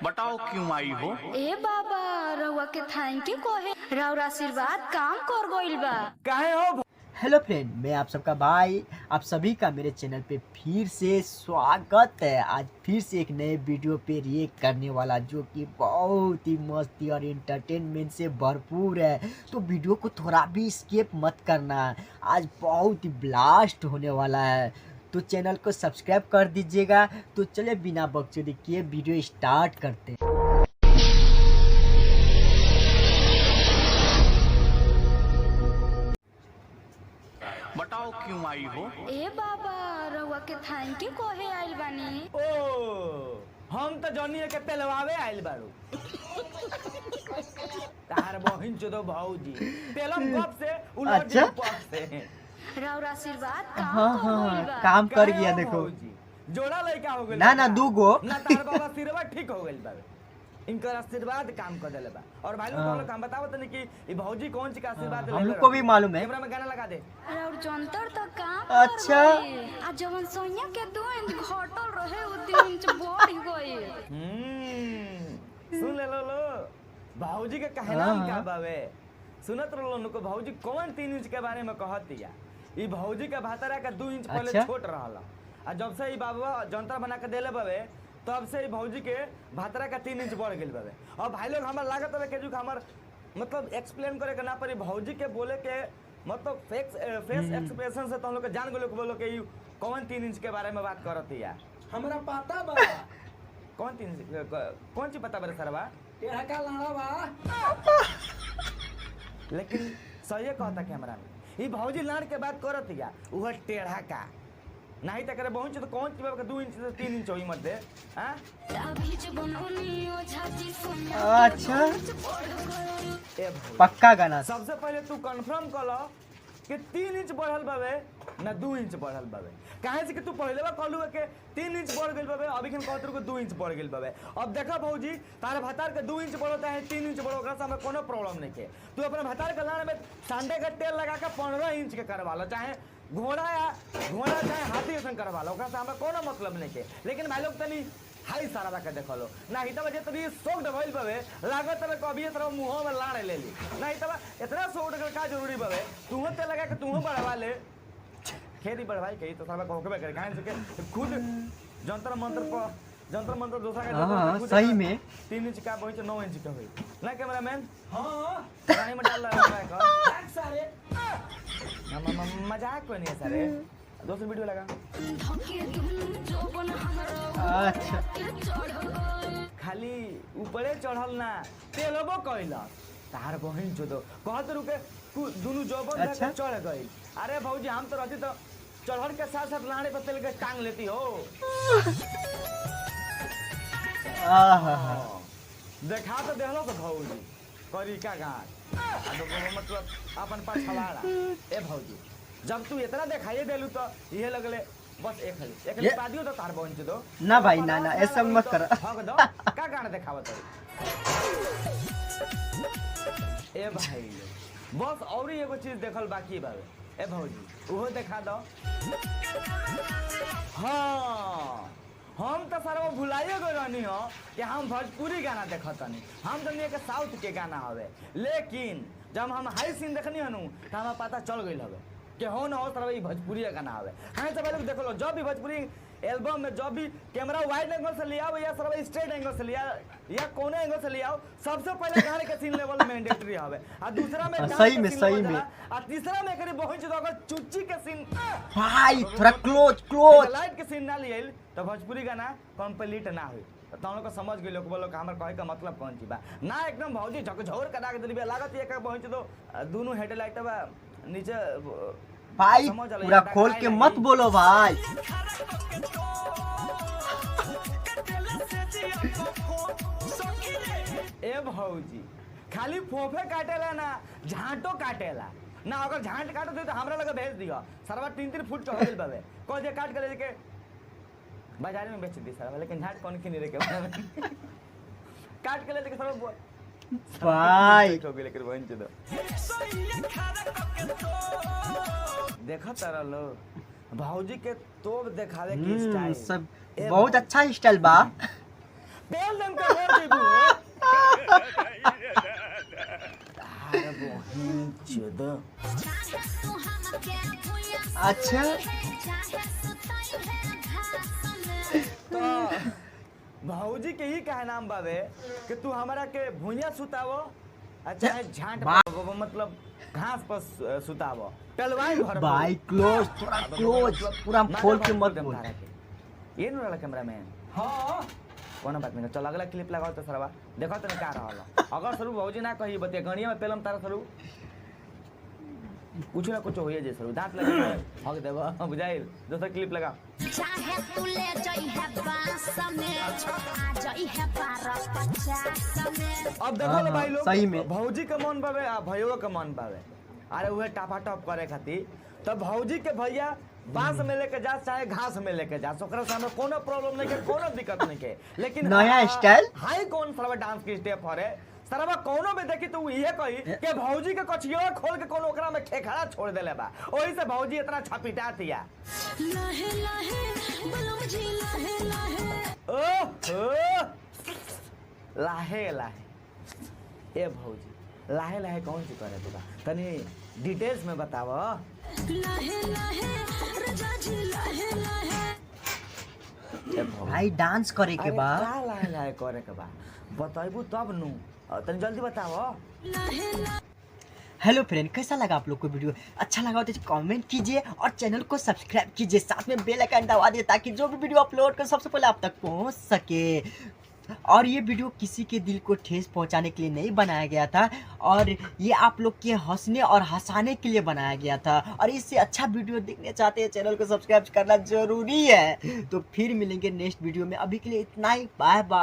बताओ क्यों आई हो? ए बाबा रउआ के थैंक यू कहे राउर आशीर्वाद काम कर गइल बा। काहे हो? हेलो फ्रेंड, मैं आप सबका भाई, आप सभी का मेरे चैनल पे फिर से स्वागत है। आज फिर से एक नए वीडियो पे रिएक्ट करने वाला, जो कि बहुत ही मस्ती और एंटरटेनमेंट से भरपूर है। तो वीडियो को थोड़ा भी स्किप मत करना, आज बहुत ही ब्लास्ट होने वाला है। तो चैनल को सब्सक्राइब कर दीजिएगा। तो चलिए बिना बकचोदी किए वीडियो स्टार्ट करते हैं। बताओ क्यों आई हो? ए बाबा रउआ के थैंक यू कहे आइल बानी। ओ हम तो जॉनी के तेलवावे आइल बारू। तार बहिन चोदो भौजी तेलम कब से उलट अच्छा? पक से राउर आशीर्वाद काम हाँ कर गइल हाँ, बा। काम कर काहे गया हो देखो। भौजी? जोड़ा लइका हो गेल ना ना, बा। 2 गो। ना तार बाबा सिरवा ठीक हो गेल बावे। इनकर आशीर्वाद काम कर देले बा। और भाई लोग हाँ। तुम लोग काम बताओ तनी कि ई भौजी कौन सी का आशीर्वाद हम लेले लोग को भी रहो? मालूम है। कैमरा में गाना लगा दे। राउर जंतर तो काम अच्छा। कर गइल। आ जवन सोनिया के 2 इंच घटल रहे उ 3 इंच बढ़ गइल। सुन ले लो भौजी के कहे हाँ, नाम क्या हाँ। बावे? सुनत रहो नुको भौजी कौन 3 इंच के बारे में कहतिया। ई भौजी के भातरा का 2 इंच पहले अच्छा? छोट रहला। आ जब से ई बाबा जंतर बना के देले बावे तब से ई भौजी के भातरा का 3 इंच बढ़ गेल बावे। और भाई लोग हमरा लागत है कि जो हमर मतलब एक्सप्लेन करे के ना पड़ी, भौजी के बोले के मतलब फेस एक्सप्रेशन से तुम लोग के जान गलो के बोलो कि ई कौन 3 इंच के बारे में बात करतिया। हमरा पता बा कौन 3 इंच कौन चीज पता बरे सरवा? टेढ़ा का लाड़ा बा। लेकिन सही कहता कैमरा में ई भौजी लाड़ के बात करत या उह टेढ़ा का नहीं तक पहुंच तो कौन चीज का 2 इंच से 3 इंच होई मत दे। हां अभी जो बनोनी ओ झाची सोनिया अच्छा, ए भौजी, पक्का गाना। सबसे पहले तू कंफर्म कर लो कि 3 इंच बढ़ल बावे ना 2 इंच बढ़ल बावे। काहे से कि तू पहले बा कहलू के 3 इंच बढ़ गेल बावे, अभी कहत को 2 इंच बढ़ गेल बावे। अब देखा भौजी तारे भतार के 2 इंच बढ़ता है 3 इंच बढ़ो, ओकरा से हमें कोनो प्रॉब्लम नहीं के। तू अपने भतार के लाड़ में सांडे का तेल लगा के 15 इंच के करवा लो, चाहे घोड़ा चाहे हाथी ऐसा करवा लो, ओकरा से हमें कोनो मतलब नहीं के। लेकिन भाई लोग तनी हाई सारा रख देखो लो नहीं तब जे तभी सोक डबल बवे लागत तब कभी तरह मुंह में लाड़ ले ली नहीं तब इतना सोक का जरूरी बवे तू ते लगा के तू बढ़वा ले खेती बढ़वाई कही तो सारा कहबे करे काहे से खुद जंतर मंत्र दूसरा हाँ, का सही में 3 इंच का पहुंचे 9 इंच का हुई ना कैमरामैन। हां पानी में डाल रहा है बैक सारे मजाक कोई नहीं है सारे दूसरी वीडियो लगा। धके दुनु जो बन हमरा अच्छा, खाली ऊपरे चढ़ल ना तेलबो कइला तार बहिन जो दो कहत रुके दुनु जौबन अच्छा? अच्छा? चढ़ गई। अरे भौजी हम तो रहती तो चढ़ल के साथ साथ लाड़े पर तेल के टांग लेती हो। आहा, देखा तो देहलो तो भौजी करी का गांठ मतलब अपन पास छलाड़ा। ए भौजी जब तू इतना दिखाइए देलू तो ये लगले बस एक हली पादियो तो तार बहिन जो दो ना भाई ना ना, ऐसा मत कर। हक दो का गाना देखावत है। ए भाई बस और ही एगो चीज देखल बाकी बावे। ए भौजी उहो देखा दो। हाँ हम तो सर वो भुलाइए गए रहनी हो कि हम भोजपुरी गाना देखतनी, हम जनिए के साउथ के गाना हवे। लेकिन जब हम हाई सीन देखनी हनु तो हमें पता चल गई हवे कि हो ना हो सर ई भोजपुरी गाना हवे। हाँ सब लोग देख लो जब भी भोजपुरी एल्बम में जब भी कैमरा वाइड एंगल से लिया या सर स्ट्रेट एंगल से लिया या कोने एंगल से लिया सबसे पहले गाने के सीन लेवल मैंडेटरी हवे। आ दूसरा में सही में, सही में। आ तीसरा में करी बहुत जो अगर चुच्ची के सीन भाई थोड़ा क्लोज। लाइट के सीन ना लियल तो भोजपुरी गाना कंप्लीट ना हुई। तो तुम लोग को समझ गए लोग बोलो हमर कहे का मतलब कौन चीज बा ना एकदम भौजी झकझोर करा के दिली लागत एक पहुंच दो दोनों हेडलाइट बा नीचे भाई समझ आलो, पूरा ये खोल टकराई के नहीं। मत बोलो भाई। ए भौजी खाली फोफे काटेला ना झांटो काटेला ना, अगर झांट काटो तो हमरा लगे भेज दियो सरवा 3-3 फुट का हो गेल बावे को जे काट के लेके बाजार में बेच दी सरवा। लेकिन झांट कौन खिनी रे के काट के लेके सरवा भाई हो गेल लेकिन बहन दो देखा तारा लो भौजी के तोब देखावे की स्टाइल सब बहुत अच्छा स्टाइल बा। बेल दम के जेबू अरे बहन चोद अच्छा तो भौजी के ही कहे नाम बाबे कि तू हमरा के भुइया सुतावो अच्छा है झांट पर, मतलब घास पर सुतावो टलवाई भर भाई क्लोज थोड़ा क्लोज पूरा खोल के मत बोल। ये न रहला कैमरामैन हाँ कोनो बात नहीं चल अगला क्लिप लगाओ तो सरवा देखो तो का रहला अगर सरू भौजी ना कही बते गणिया में पेलम तारा सरू कुछ ना कुछ होइए जे सरू दांत लगे हक देबो बुझाइल दूसरा क्लिप लगा चाहे तू ले जाई है बांस में आ जाई है 1250 में। अब देखो लो भाई लोग सही में। भौजी के मन बावे आ भैयो के मन बावे अरे उहे टापा टॉप करे खातिर तो भौजी के भैया बांस में लेके जा चाहे घास में लेके जा ओकरा सामने कोनो प्रॉब्लम नहीं के कोनो दिक्कत नहीं के लेकिन नया स्टाइल हाई कौन सरवा डांस के स्टेप हरे सरवा कोनो में देखी तू इहे कही कि भौजी के कछिया खोल के कोनो ओकरा में खेखड़ा छोड़ देले बा ओही से भौजी इतना छपिटा दिया लहे लहे बलम जी लहे लहे ओ लाहे लाहे ए भौजी लाहे लाहे कौन सी करे तू तनी डिटेल्स में बताव लहे लहे रजा जी लहे लहे ए भौजी भाई डांस करे के अरे बा का लाहे लाहे करे के बा बताइबू तब नु तनी जल्दी बताव लहे लहे। हेलो फ्रेंड, कैसा लगा आप लोग को वीडियो? अच्छा लगा तो कमेंट कीजिए और चैनल को सब्सक्राइब कीजिए, साथ में बेल आइकन दबा दिए ताकि जो भी वीडियो अपलोड कर सबसे पहले आप तक पहुंच सके। और ये वीडियो किसी के दिल को ठेस पहुंचाने के लिए नहीं बनाया गया था और ये आप लोग के हंसने और हंसाने के लिए बनाया गया था। और इससे अच्छा वीडियो देखने चाहते हैं चैनल को सब्सक्राइब करना जरूरी है। तो फिर मिलेंगे नेक्स्ट वीडियो में, अभी के लिए इतना ही, बाय बाय।